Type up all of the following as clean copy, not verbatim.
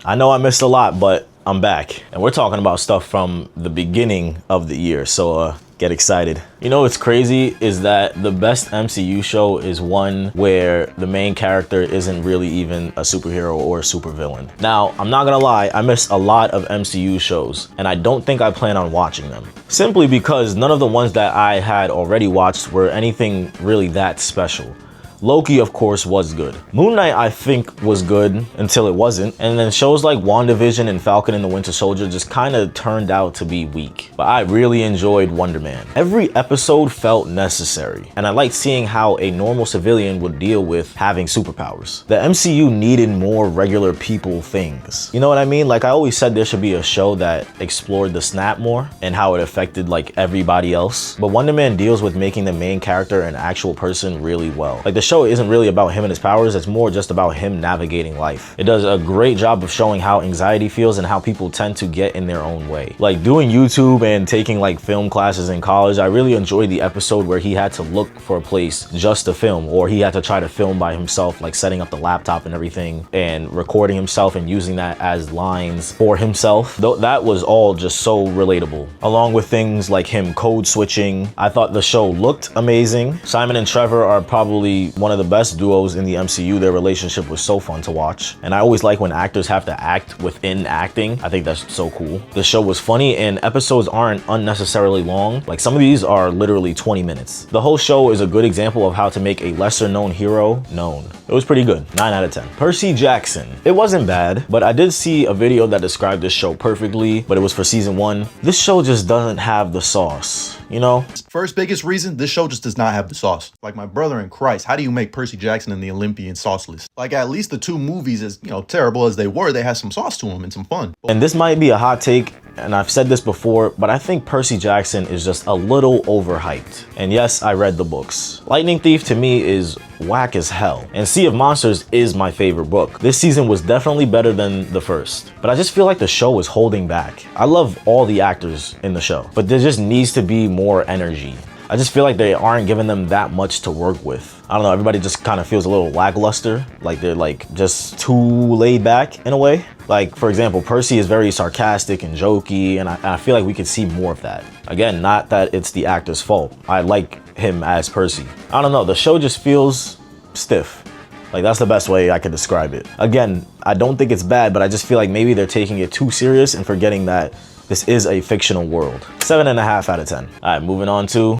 I know I missed a lot, but I'm back. And we're talking about stuff from the beginning of the year, so get excited. You know what's crazy is that the best MCU show is one where the main character isn't really even a superhero or a supervillain. Now, I'm not gonna lie, I miss a lot of MCU shows, and I don't think I plan on watching them. Simply because none of the ones that I had already watched were anything really that special. Loki, of course, was good. Moon Knight, I think, was good until it wasn't. And then shows like WandaVision and Falcon and the Winter Soldier just kind of turned out to be weak. But I really enjoyed Wonder Man. Every episode felt necessary. And I liked seeing how a normal civilian would deal with having superpowers. The MCU needed more regular people things. You know what I mean? Like I always said, there should be a show that explored the snap more and how it affected like everybody else. But Wonder Man deals with making the main character an actual person really well. Like the show isn't really about him and his powers, it's more just about him navigating life. It does a great job of showing how anxiety feels and how people tend to get in their own way. Like doing YouTube and taking like film classes in college, I really enjoyed the episode where he had to look for a place just to film, or he had to try to film by himself, like setting up the laptop and everything and recording himself and using that as lines for himself. That was all just so relatable. Along with things like him code switching. I thought the show looked amazing. Simon and Trevor are probably one of the best duos in the MCU. Their relationship was so fun to watch. And I always like when actors have to act within acting. I think that's so cool. The show was funny and episodes aren't unnecessarily long. Like some of these are literally 20 minutes. The whole show is a good example of how to make a lesser known hero known. It was pretty good, 9 out of 10. Percy Jackson. It wasn't bad, but I did see a video that described this show perfectly, but it was for season 1. This show just doesn't have the sauce, you know? First biggest reason, this show just does not have the sauce. Like my brother in Christ, how do you make Percy Jackson and the Olympian sauceless? Like at least the 2 movies, as you know, terrible as they were, they had some sauce to them and some fun. And this might be a hot take, and I've said this before, but I think Percy Jackson is just a little overhyped. And yes, I read the books. Lightning Thief to me is whack as hell. And Sea of Monsters is my favorite book. This season was definitely better than the first, but I just feel like the show is holding back. I love all the actors in the show, but there just needs to be more energy. I just feel like they aren't giving them that much to work with. I don't know, everybody just kind of feels a little lackluster. Like they're like just too laid back in a way. Like for example, Percy is very sarcastic and jokey, and I feel like we could see more of that. Again, not that it's the actor's fault. I like him as Percy. I don't know, the show just feels stiff. Like that's the best way I could describe it. Again, I don't think it's bad, but I just feel like maybe they're taking it too serious and forgetting that this is a fictional world. 7.5 out of 10. All right, moving on to...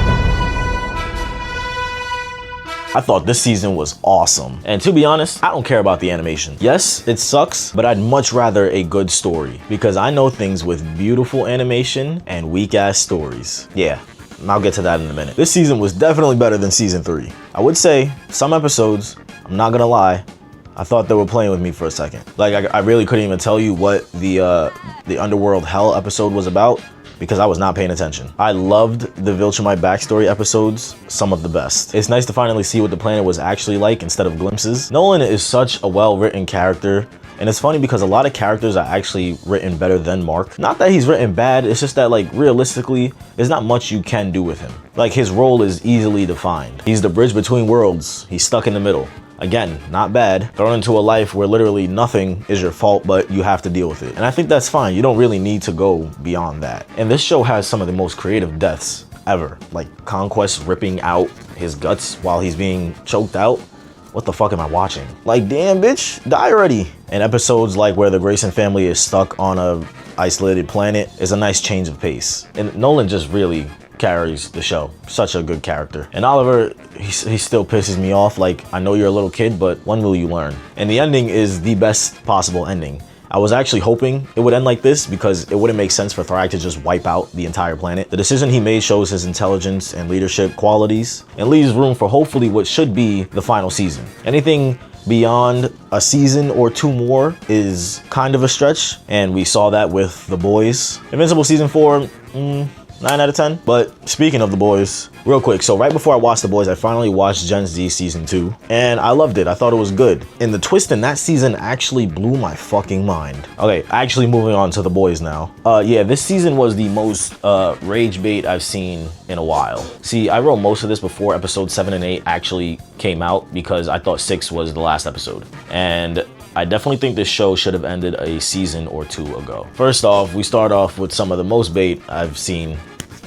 I thought this season was awesome. And to be honest, I don't care about the animation. Yes, it sucks, but I'd much rather a good story because I know things with beautiful animation and weak ass stories. Yeah, and I'll get to that in a minute. This season was definitely better than season 3. I would say some episodes, I'm not gonna lie, I thought they were playing with me for a second. Like I really couldn't even tell you what the Underworld Hell episode was about because I was not paying attention. I loved the Viltrumite backstory episodes, some of the best. It's nice to finally see what the planet was actually like instead of glimpses. Nolan is such a well-written character, and it's funny because a lot of characters are actually written better than Mark. Not that he's written bad, it's just that like realistically, there's not much you can do with him. Like his role is easily defined. He's the bridge between worlds, he's stuck in the middle. Again, not bad. Thrown into a life where literally nothing is your fault, but you have to deal with it. And I think that's fine. You don't really need to go beyond that. And this show has some of the most creative deaths ever. Like Conquest ripping out his guts while he's being choked out. What the fuck am I watching? Like, damn bitch, die already. And episodes like where the Grayson family is stuck on a isolated planet is a nice change of pace. And Nolan just really carries the show. Such a good character. And Oliver, he still pisses me off. Like, I know you're a little kid, but when will you learn? And the ending is the best possible ending. I was actually hoping it would end like this because it wouldn't make sense for Thrag to just wipe out the entire planet. The decision he made shows his intelligence and leadership qualities and leaves room for hopefully what should be the final season. Anything beyond a season or 2 more is kind of a stretch, and we saw that with The Boys. Invincible season 4, 9 out of 10. But speaking of The Boys, real quick, so right before I watched The Boys, I finally watched Gen Z season 2, and I loved it. I thought it was good. And the twist in that season actually blew my fucking mind. Okay, actually moving on to The Boys now. Yeah, this season was the most rage bait I've seen in a while. See, I wrote most of this before episodes 7 and 8 actually came out because I thought 6 was the last episode. And I definitely think this show should have ended a season or two ago. First off, we start off with some of the most bait I've seen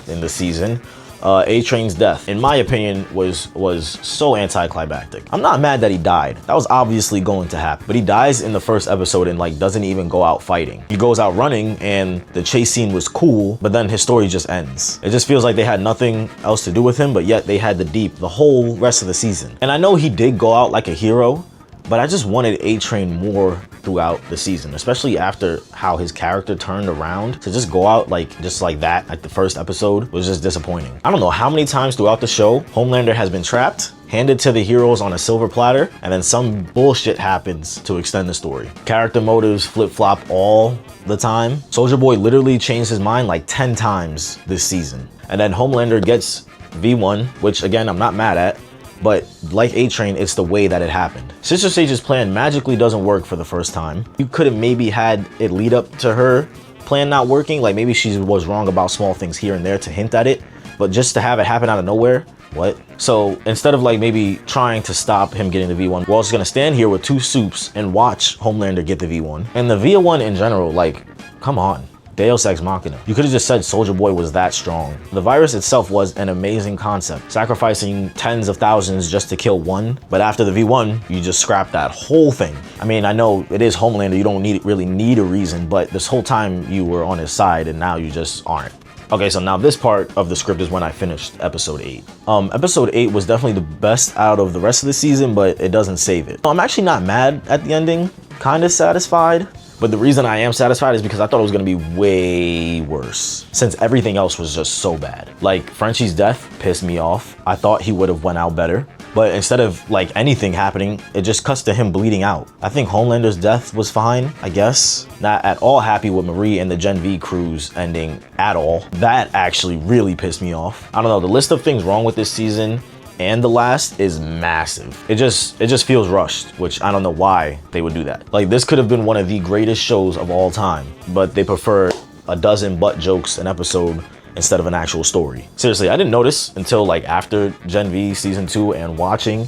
in the season. A-Train's death, in my opinion, was so anticlimactic. I'm not mad that he died. That was obviously going to happen. But he dies in the first episode and like doesn't even go out fighting. He goes out running and the chase scene was cool, but then his story just ends. It just feels like they had nothing else to do with him, but yet they had the whole rest of the season. And I know he did go out like a hero, but I just wanted A-Train more throughout the season, especially after how his character turned around. To just go out just like that, like the first episode, was just disappointing. I don't know how many times throughout the show Homelander has been trapped, handed to the heroes on a silver platter, and then some bullshit happens to extend the story. Character motives flip-flop all the time. Soulja Boy literally changed his mind like 10 times this season. And then Homelander gets V1, which again, I'm not mad at, but like A-Train, it's the way that it happened. Sister Sage's plan magically doesn't work for the first time. You could have maybe had it lead up to her plan not working, like maybe she was wrong about small things here and there to hint at it, but just to have it happen out of nowhere, what? So instead of like maybe trying to stop him getting the V1, we're also gonna stand here with two soups and watch Homelander get the V1. And the V1 in general, like, come on. Deus Ex Machina. You could have just said Soulja Boy was that strong. The virus itself was an amazing concept, sacrificing tens of thousands just to kill one, but after the V1, you just scrap that whole thing. I mean, I know it is Homelander, you don't really need a reason, but this whole time you were on his side and now you just aren't. Okay, so now this part of the script is when I finished episode 8. Episode 8 was definitely the best out of the rest of the season, but it doesn't save it. I'm actually not mad at the ending, kind of satisfied. But the reason I am satisfied is because I thought it was gonna be way worse, since everything else was just so bad. Like, Frenchie's death pissed me off. I thought he would have went out better. But instead of like anything happening, it just cuts to him bleeding out. I think Homelander's death was fine, I guess. Not at all happy with Marie and the Gen V cruise ending at all. That actually really pissed me off. I don't know, the list of things wrong with this season and the last is massive. It just feels rushed, which I don't know why they would do that. Like, this could have been one of the greatest shows of all time, but they prefer a dozen butt jokes an episode instead of an actual story. Seriously, I didn't notice until like after Gen V season 2 and watching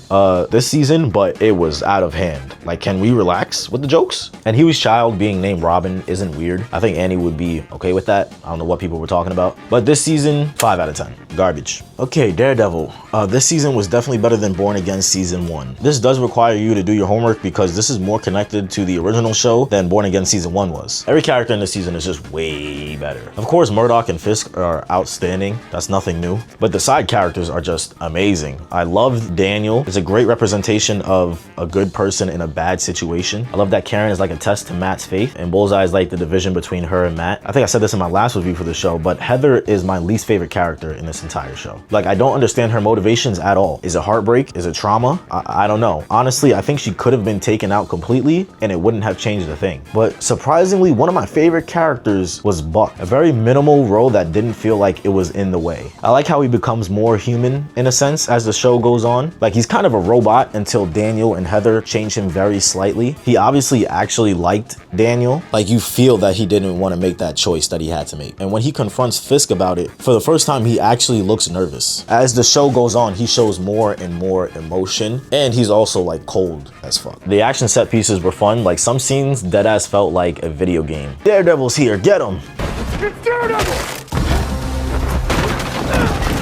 this season, but it was out of hand. Like, can we relax with the jokes? And Huey's child being named Robin isn't weird. I think Annie would be okay with that. I don't know what people were talking about. But this season, 5 out of 10. Garbage. Okay, Daredevil. This season was definitely better than Born Again season 1. This does require you to do your homework because this is more connected to the original show than Born Again season 1 was. Every character in this season is just way better. Of course, Murdoch and Fisk are outstanding. That's nothing new. But the side characters are just amazing. I love Daniel. It's a great representation of a good person in a bad situation. I love that Karen is like a test to Matt's faith, and Bullseye is like the division between her and Matt. I think I said this in my last review for the show, but Heather is my least favorite character in this entire show. Like, I don't understand her motivations at all. Is it heartbreak? Is it trauma? I don't know. Honestly, I think she could have been taken out completely and it wouldn't have changed a thing. But surprisingly, one of my favorite characters was Buck. A very minimal role that didn't feel like it was in the way. I like how he becomes more human in a sense as the show goes on. Like, he's kind of a robot until Daniel and Heather change him very slightly. He obviously actually liked Daniel. Like, you feel that he didn't want to make that choice that he had to make. And when he confronts Fisk about it, for the first time, he actually looks nervous. As the show goes on, he shows more and more emotion, and he's also like cold as fuck. The action set pieces were fun. Like, some scenes deadass felt like a video game. Daredevil's here, get him! It's Daredevil!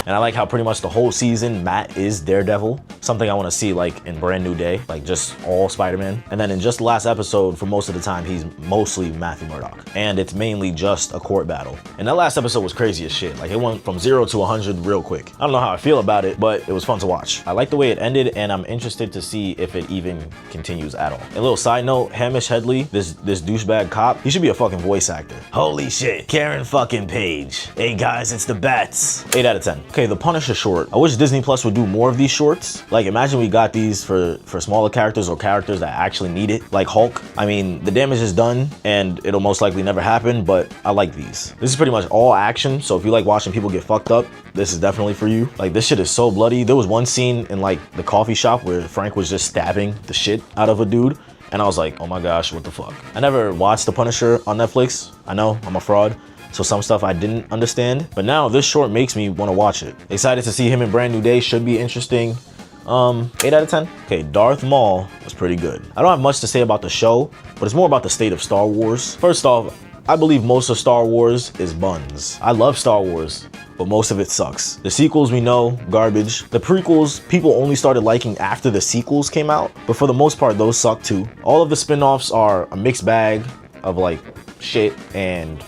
And I like how pretty much the whole season, Matt is Daredevil. Something I want to see like in Brand New Day, like just all Spider-Man. And then in just the last episode, for most of the time, he's mostly Matthew Murdock. And it's mainly just a court battle. And that last episode was crazy as shit. Like, it went from 0 to 100 real quick. I don't know how I feel about it, but it was fun to watch. I like the way it ended, and I'm interested to see if it even continues at all. A little side note, Hamish Headley, this douchebag cop, he should be a fucking voice actor. Holy shit, Karen fucking Page. Hey guys, it's the Bats. 8 out of 10. Okay, the Punisher short. I wish Disney Plus would do more of these shorts. Like, imagine we got these for smaller characters or characters that actually need it. Like Hulk. I mean, the damage is done and it'll most likely never happen, but I like these. This is pretty much all action, so if you like watching people get fucked up, this is definitely for you. Like, this shit is so bloody. There was one scene in like the coffee shop where Frank was just stabbing the shit out of a dude. And I was like, oh my gosh, what the fuck? I never watched The Punisher on Netflix. I know, I'm a fraud. So some stuff I didn't understand, but now this short makes me want to watch it. Excited to see him in Brand New Day, should be interesting. 8 out of 10. Okay, Darth Maul was pretty good. I don't have much to say about the show, but it's more about the state of Star Wars. First off, I believe most of Star Wars is buns. I love Star Wars, but most of it sucks. The sequels we know, garbage. The prequels, people only started liking after the sequels came out, but for the most part, those suck too. All of the spin-offs are a mixed bag of like shit and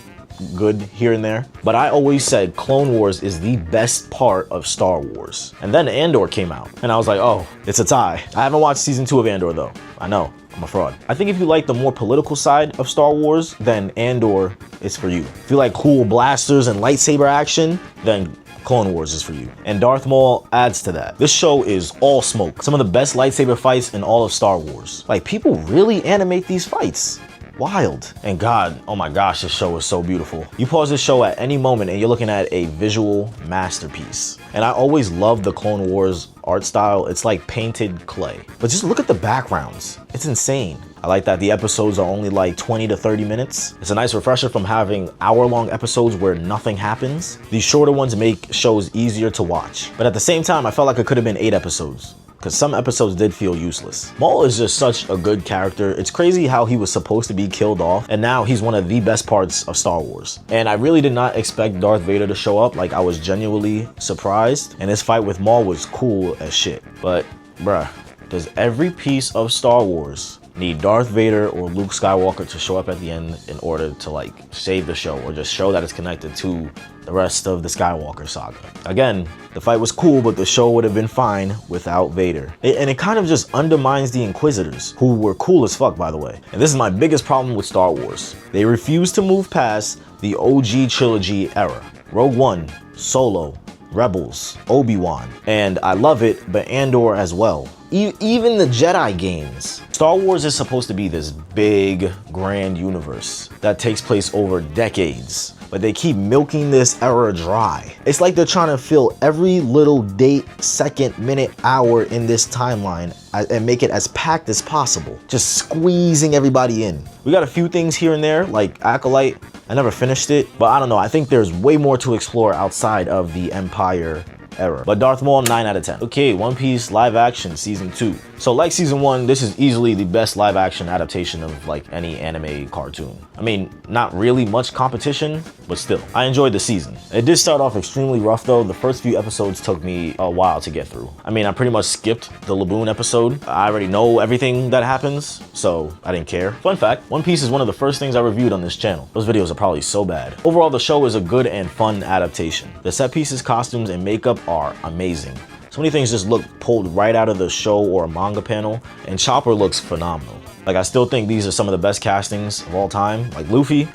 good here and there. But I always said Clone Wars is the best part of Star Wars. And then Andor came out, and I was like, oh, it's a tie. I haven't watched season 2 of Andor though. I know, I'm a fraud. I think if you like the more political side of Star Wars, then Andor is for you. If you like cool blasters and lightsaber action, then Clone Wars is for you. And Darth Maul adds to that. This show is all smoke. Some of the best lightsaber fights in all of Star Wars. Like, people really animate these fights. Wild. And God, oh my gosh, this show is so beautiful. You pause this show at any moment and you're looking at a visual masterpiece. And I always loved the Clone Wars art style. It's like painted clay. But just look at the backgrounds. It's insane. I like that the episodes are only like 20 to 30 minutes. It's a nice refresher from having hour-long episodes where nothing happens. These shorter ones make shows easier to watch. But at the same time, I felt like it could have been 8 episodes, because some episodes did feel useless. Maul is just such a good character. It's crazy how he was supposed to be killed off, and now he's one of the best parts of Star Wars. And I really did not expect Darth Vader to show up. Like, I was genuinely surprised, and this fight with Maul was cool as shit. But, bruh, does every piece of Star Wars need Darth Vader or Luke Skywalker to show up at the end in order to like save the show, or just show that it's connected to the rest of the Skywalker saga? Again, the fight was cool, but the show would have been fine without Vader. And it kind of just undermines the Inquisitors, who were cool as fuck, by the way. And this is my biggest problem with Star Wars. They refuse to move past the OG trilogy era. Rogue One, Solo, Rebels, Obi-Wan, and I love it, but Andor as well. Even the Jedi games. Star Wars is supposed to be this big, grand universe that takes place over decades, but they keep milking this era dry. It's like they're trying to fill every little date, second, minute, hour in this timeline and make it as packed as possible, just squeezing everybody in. We got a few things here and there, like Acolyte. I never finished it, but I don't know. I think there's way more to explore outside of the Empire era. But Darth Maul, 9 out of 10. Okay, One Piece live action season 2. So like season 1, this is easily the best live action adaptation of like any anime cartoon. I mean, not really much competition, but still, I enjoyed the season. It did start off extremely rough though. The first few episodes took me a while to get through. I mean, I pretty much skipped the Laboon episode. I already know everything that happens, so I didn't care. Fun fact, One Piece is one of the first things I reviewed on this channel. Those videos are probably so bad. Overall, the show is a good and fun adaptation. The set pieces, costumes, and makeup are amazing. So many things just look pulled right out of the show or a manga panel, and Chopper looks phenomenal. Like, I still think these are some of the best castings of all time. Like Luffy,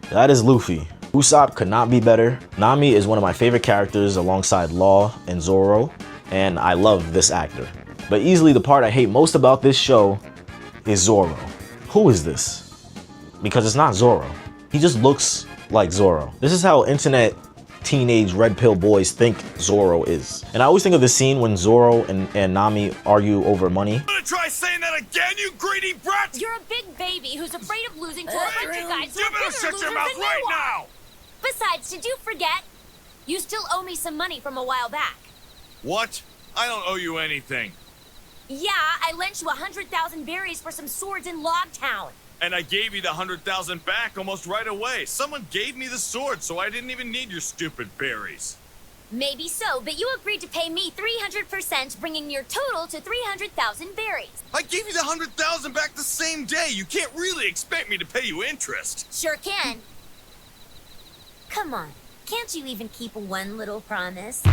that is Luffy. Usopp could not be better. Nami is one of my favorite characters alongside Law and Zoro, and I love this actor. But easily the part I hate most about this show is Zoro. Who is this? Because it's not Zoro. He just looks like Zoro. This is how internet teenage red pill boys think Zoro is. And I always think of the scene when Zoro and Nami argue over money. I'm gonna try saying that again, you greedy brat! You're a big baby who's afraid of losing to a bunch of guys who You are better bigger shut losers your mouth than right you are. now! Besides, did you forget? You still owe me some money from a while back. What? I don't owe you anything. Yeah, I lent you 100,000 berries for some swords in Logtown. And I gave you the 100,000 back almost right away. Someone gave me the sword, so I didn't even need your stupid berries. Maybe so, but you agreed to pay me 300%, bringing your total to 300,000 berries. I gave you the 100,000 back the same day. You can't really expect me to pay you interest. Sure can. Come on, can't you even keep one little promise?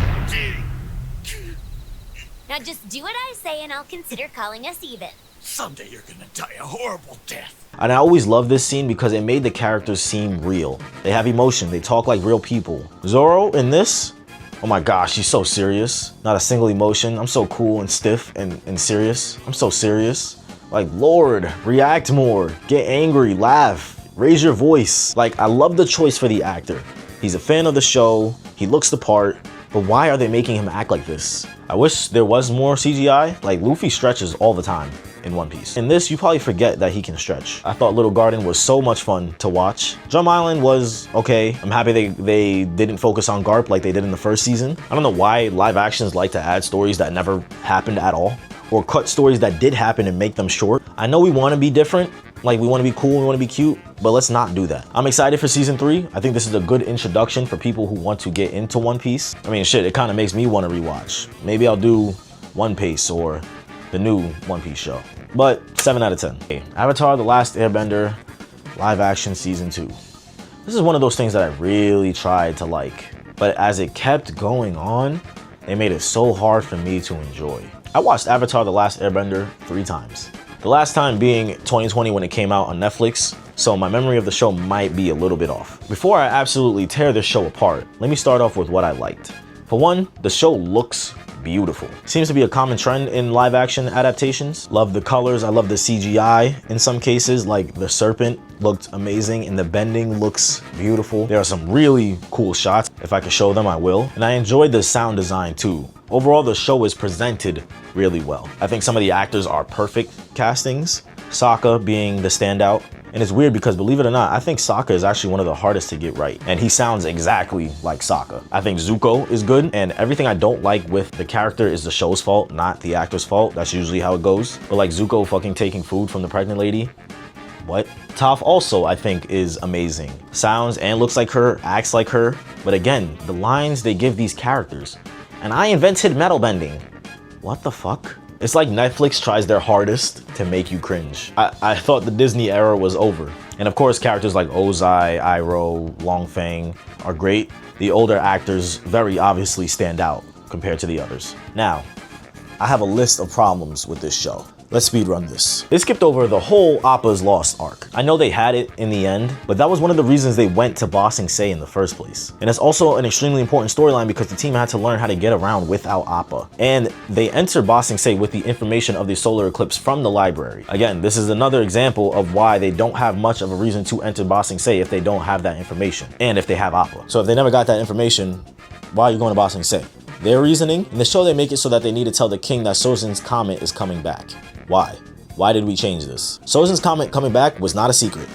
Now just do what I say and I'll consider calling us even. Someday you're gonna die a horrible death. And I always love this scene because it made the characters seem real. They have emotion, they talk like real people. Zoro in this, oh my gosh, he's so serious. Not a single emotion. I'm so cool and stiff and serious. I'm so serious. Like, Lord, react more, get angry, laugh, raise your voice. Like, I love the choice for the actor. He's a fan of the show, he looks the part, but why are they making him act like this? I wish there was more CGI. Like, Luffy stretches all the time. in One Piece. In this, you probably forget that he can stretch. I thought Little Garden was so much fun to watch. Drum Island was okay. I'm happy they didn't focus on Garp like they did in the first season. I don't know why live actions like to add stories that never happened at all, or cut stories that did happen and make them short. I know we want to be different, like we want to be cool, we want to be cute, but let's not do that. I'm excited for season 3. I think this is a good introduction for people who want to get into One Piece. I mean, shit, it kind of makes me want to rewatch. Maybe I'll do One Piece or the new One Piece show. But 7 out of 10. Okay, Avatar: The Last Airbender, live action season 2. This is one of those things that I really tried to like, but as it kept going on, they made it so hard for me to enjoy. I watched Avatar: The Last Airbender 3 times. The last time being 2020 when it came out on Netflix, so my memory of the show might be a little bit off. Before I absolutely tear this show apart, let me start off with what I liked. For one, the show looks beautiful. Seems to be a common trend in live action adaptations. Love the colors, I love the CGI in some cases, like the serpent looked amazing and the bending looks beautiful. There are some really cool shots. If I could show them, I will. And I enjoyed the sound design too. Overall, the show is presented really well. I think some of the actors are perfect castings, Sokka being the standout. And it's weird because, believe it or not, I think Sokka is actually one of the hardest to get right. And he sounds exactly like Sokka. I think Zuko is good, and everything I don't like with the character is the show's fault, not the actor's fault. That's usually how it goes. But like Zuko fucking taking food from the pregnant lady. What? Toph also, I think, is amazing. Sounds and looks like her, acts like her. But again, the lines they give these characters. And I invented metal bending. What the fuck? It's like Netflix tries their hardest to make you cringe. I thought the Disney era was over. And of course, characters like Ozai, Iroh, Long Feng are great. The older actors very obviously stand out compared to the others. Now, I have a list of problems with this show. Let's speedrun this. They skipped over the whole Appa's Lost arc. I know they had it in the end, but that was one of the reasons they went to Ba Sing Se in the first place. And it's also an extremely important storyline because the team had to learn how to get around without Appa. And they enter Ba Sing Se with the information of the solar eclipse from the library. Again, this is another example of why they don't have much of a reason to enter Ba Sing Se if they don't have that information, and if they have Appa. So if they never got that information, why are you going to Ba Sing Se? Their reasoning, in the show they make it so that they need to tell the king that Sozin's comet is coming back. Why? Why did we change this? Sozin's comet coming back was not a secret.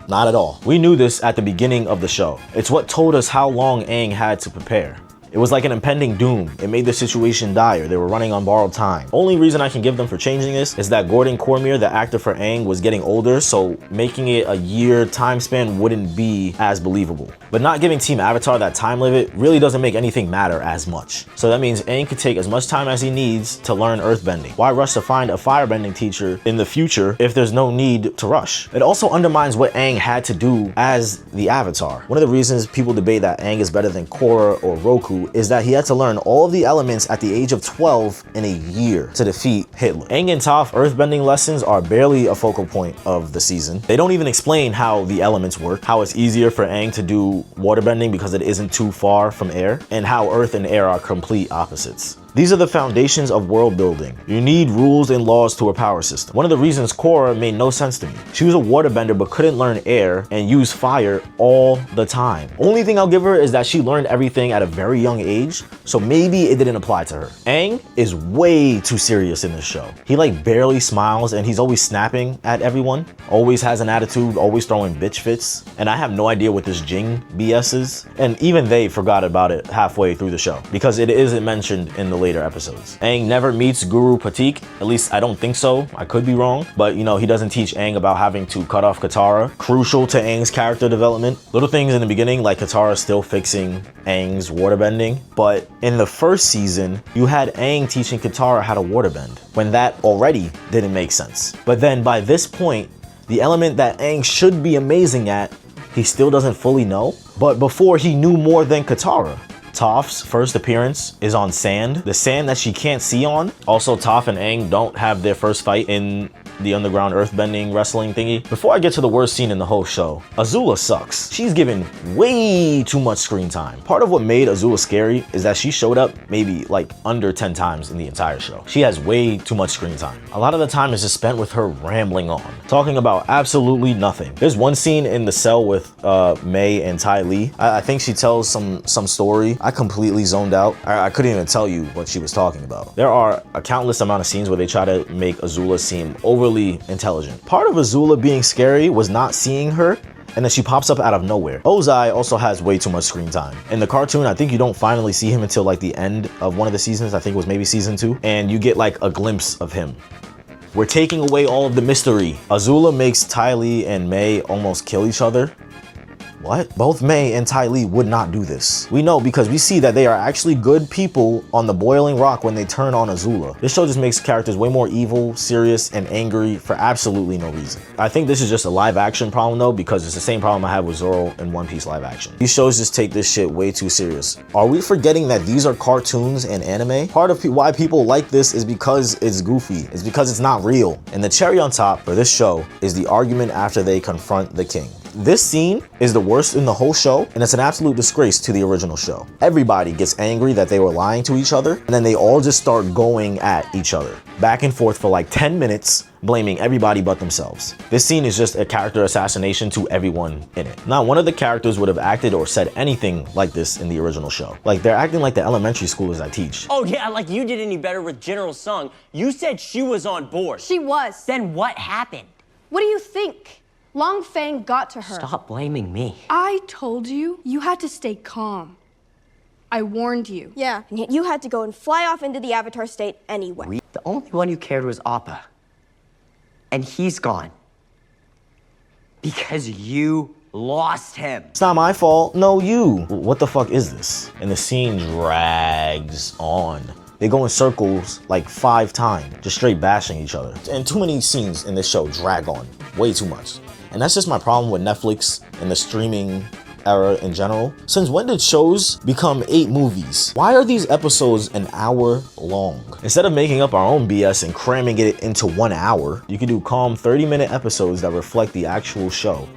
Not at all. We knew this at the beginning of the show. It's what told us how long Aang had to prepare. It was like an impending doom. It made the situation dire. They were running on borrowed time. Only reason I can give them for changing this is that Gordon Cormier, the actor for Aang, was getting older, so making it a year time span wouldn't be as believable. But not giving Team Avatar that time limit really doesn't make anything matter as much. So that means Aang could take as much time as he needs to learn earthbending. Why rush to find a firebending teacher in the future if there's no need to rush? It also undermines what Aang had to do as the Avatar. One of the reasons people debate that Aang is better than Korra or Roku is that he had to learn all of the elements at the age of 12 in a year to defeat Hitler. Aang and Toph earthbending lessons are barely a focal point of the season. They don't even explain how the elements work, how it's easier for Aang to do waterbending because it isn't too far from air, and how earth and air are complete opposites. These are the foundations of world building. You need rules and laws to a power system. One of the reasons Korra made no sense to me. She was a waterbender but couldn't learn air and use fire all the time. Only thing I'll give her is that she learned everything at a very young age, so maybe it didn't apply to her. Aang is way too serious in this show. He like barely smiles and he's always snapping at everyone, always has an attitude, always throwing bitch fits, and I have no idea what this Jing BS is. And even they forgot about it halfway through the show because it isn't mentioned in the later episodes. Aang never meets Guru Patik, at least I don't think so, I could be wrong, but you know, he doesn't teach Aang about having to cut off Katara, crucial to Aang's character development. Little things in the beginning like Katara still fixing Aang's waterbending, but in the first season, you had Aang teaching Katara how to waterbend, when that already didn't make sense. But then by this point, the element that Aang should be amazing at, he still doesn't fully know, but before he knew more than Katara. Toph's first appearance is on sand, the sand that she can't see on. Also, Toph and Aang don't have their first fight in the underground earthbending wrestling thingy. Before I get to the worst scene in the whole show, Azula sucks. She's given way too much screen time. Part of what made Azula scary is that she showed up maybe like under 10 times in the entire show. She has way too much screen time. A lot of the time is just spent with her rambling on, talking about absolutely nothing. There's one scene in the cell with May and Ty Lee. I think she tells some story. I completely zoned out. I couldn't even tell you what she was talking about. There are a countless amount of scenes where they try to make Azula seem overly intelligent. Part of Azula being scary was not seeing her, and then she pops up out of nowhere. Ozai also has way too much screen time. In the cartoon, I think you don't finally see him until like the end of one of the seasons. I think it was maybe season 2, and you get like a glimpse of him. We're taking away all of the mystery. Azula makes Ty Lee and May almost kill each other. What? Both May and Ty Lee would not do this. We know because we see that they are actually good people on the boiling rock when they turn on Azula. This show just makes characters way more evil, serious, and angry for absolutely no reason. I think this is just a live action problem though, because it's the same problem I have with Zoro and One Piece live action. These shows just take this shit way too serious. Are we forgetting that these are cartoons and anime? Part of why people like this is because it's goofy. It's because it's not real. And the cherry on top for this show is the argument after they confront the king. This scene is the worst in the whole show, and it's an absolute disgrace to the original show. Everybody gets angry that they were lying to each other, and then they all just start going at each other, back and forth for like 10 minutes, blaming everybody but themselves. This scene is just a character assassination to everyone in it. Not one of the characters would have acted or said anything like this in the original show. Like, they're acting like the elementary schoolers I teach. Oh yeah, like you did any better with General Sung. You said she was on board. She was. Then what happened? What do you think? Long Fang got to her. Stop blaming me. I told you, you had to stay calm. I warned you. Yeah, and yet you had to go and fly off into the Avatar state anyway. The only one who cared was Appa. And he's gone. Because you lost him. It's not my fault, no you. What the fuck is this? And the scene drags on. They go in circles like 5 times, just straight bashing each other. And too many scenes in this show drag on, way too much. And that's just my problem with Netflix and the streaming era in general. Since when did shows become 8 movies? Why are these episodes an hour long? Instead of making up our own BS and cramming it into 1 hour, you can do calm 30-minute episodes that reflect the actual show.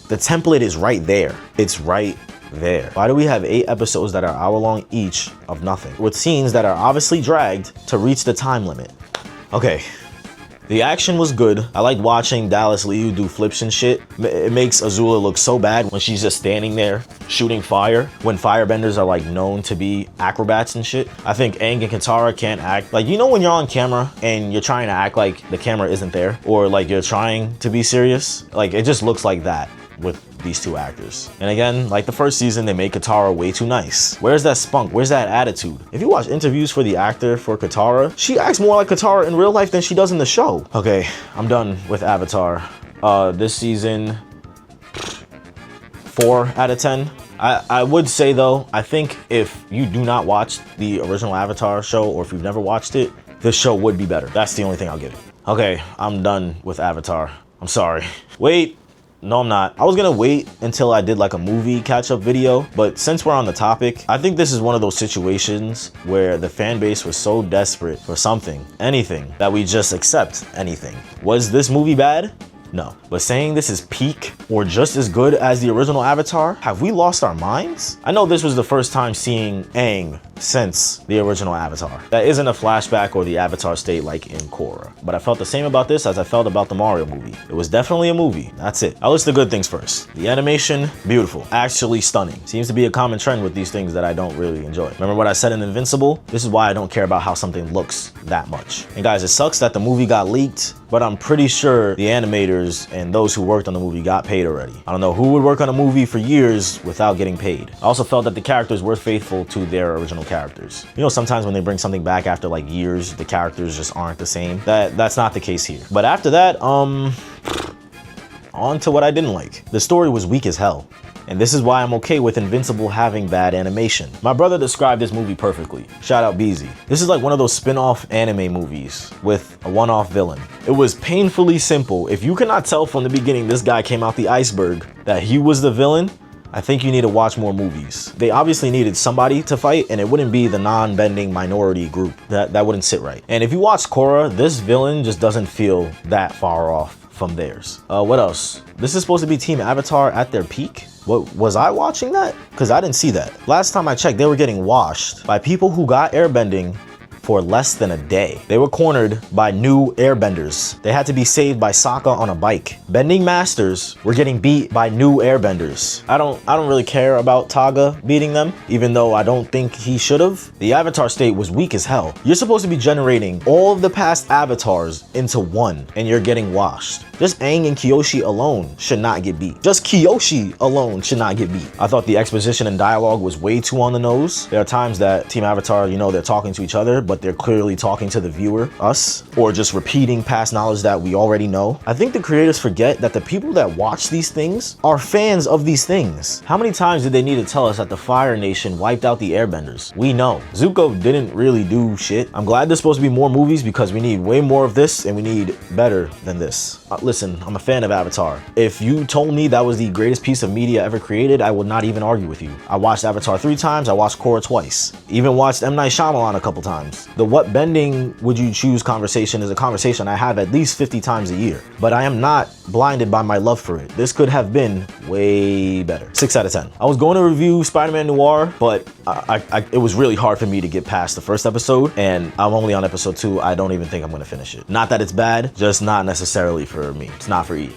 The template is right there. It's right there. Why do we have 8 episodes that are hour long each of nothing, with scenes that are obviously dragged to reach the time limit? Okay. The action was good. I liked watching Dallas Liu do flips and shit. It makes Azula look so bad when she's just standing there shooting fire, when firebenders are like known to be acrobats and shit. I think Aang and Katara can't act. Like, you know when you're on camera and you're trying to act like the camera isn't there, or like you're trying to be serious? Like, it just looks like that with these 2 actors. And again, like the first season, they made Katara way too nice. Where's that spunk? Where's that attitude? If you watch interviews for the actor for Katara, she acts more like Katara in real life than she does in the show. Okay, I'm done with Avatar. This season, 4 out of 10. I would say though, I think if you do not watch the original Avatar show, or if you've never watched it, this show would be better. That's the only thing I'll give it. Okay, I'm done with Avatar. I'm sorry. Wait. No, I'm not. I was gonna wait until I did like a movie catch-up video, but since we're on the topic, I think this is one of those situations where the fan base was so desperate for something, anything, that we just accept anything. Was this movie bad? No. But saying this is peak or just as good as the original Avatar, have we lost our minds? I know this was the first time seeing Aang since the original Avatar. That isn't a flashback or the Avatar state like in Korra. But I felt the same about this as I felt about the Mario movie. It was definitely a movie. That's it. I'll list the good things first. The animation, beautiful. Actually stunning. Seems to be a common trend with these things that I don't really enjoy. Remember what I said in Invincible? This is why I don't care about how something looks that much. And guys, it sucks that the movie got leaked, but I'm pretty sure the animators and those who worked on the movie got paid already. I don't know who would work on a movie for years without getting paid. I also felt that the characters were faithful to their original characters. You know, sometimes when they bring something back after like years, the characters just aren't the same. That's not the case here. But after that, on to what I didn't like. The story was weak as hell. And this is why I'm okay with Invincible having bad animation. My brother described this movie perfectly. Shout out Beezy. This is like one of those spin-off anime movies with a one-off villain. It was painfully simple. If you cannot tell from the beginning this guy came out the iceberg that he was the villain, I think you need to watch more movies. They obviously needed somebody to fight, and it wouldn't be the non-bending minority group. That wouldn't sit right. And if you watch Korra, this villain just doesn't feel that far off from theirs. What else? This is supposed to be Team Avatar at their peak? What, was I watching that? Because I didn't see that. Last time I checked, they were getting washed by people who got airbending for less than a day. They were cornered by new airbenders. They had to be saved by Sokka on a bike. Bending masters were getting beat by new airbenders. I don't really care about Taga beating them, even though I don't think he should have. The Avatar state was weak as hell. You're supposed to be generating all of the past avatars into one, and you're getting washed. Just Aang and Kyoshi alone should not get beat. Just Kyoshi alone should not get beat. I thought the exposition and dialogue was way too on the nose. There are times that Team Avatar, you know, they're talking to each other, but they're clearly talking to the viewer, us, or just repeating past knowledge that we already know. I think the creators forget that the people that watch these things are fans of these things. How many times did they need to tell us that the Fire Nation wiped out the airbenders? We know. Zuko didn't really do shit. I'm glad there's supposed to be more movies because we need way more of this and we need better than this. Listen, I'm a fan of Avatar. If you told me that was the greatest piece of media ever created, I would not even argue with you. I watched Avatar 3 times, I watched Korra twice. Even watched M. Night Shyamalan a couple times. The what bending would you choose conversation is a conversation I have at least 50 times a year. But I am not blinded by my love for it. This could have been way better. 6 out of 10. I was going to review Spider-Man Noir, but it was really hard for me to get past the first episode, and I'm only on episode 2. I don't even think I'm gonna finish it. Not that it's bad, just not necessarily for me. It's not for E.